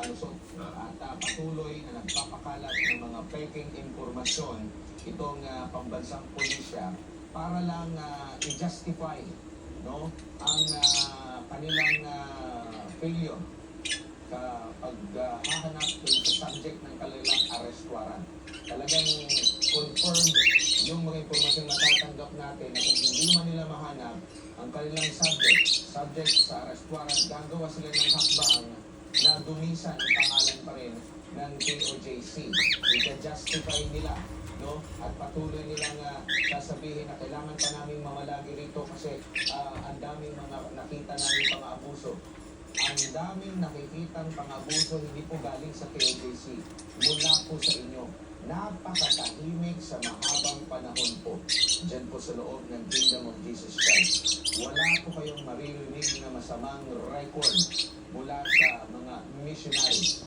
palusot at patuloy na nagpapakalat ng mga peking impormasyon itong pambansang pulisya para lang i-justify, no, ang kanilang failure paghahanap dun sa subject ng kanilang arrest warrant. Talagang confirmed yung mga impormasyon na tatanggap natin na kung hindi man nila mahanap ang kanilang subject sa arrest warrant, gagawa sila ng hakbang na dumisan ang pangalan pa rin ng KOJC. I-justify nila, no? At patuloy nilang sasabihin na kailangan pa namin mamalagi rito kasi ang daming mga nakita namin pang abuso. Ang daming nakikitang pang-abuso hindi po galing sa KOJC, mula po sa inyo. Napakatahimik sa mahabang panahon po dyan po sa loob ng Kingdom of Jesus Christ. Wala po kayong maririnig na masamang record mula sa mga missionaries.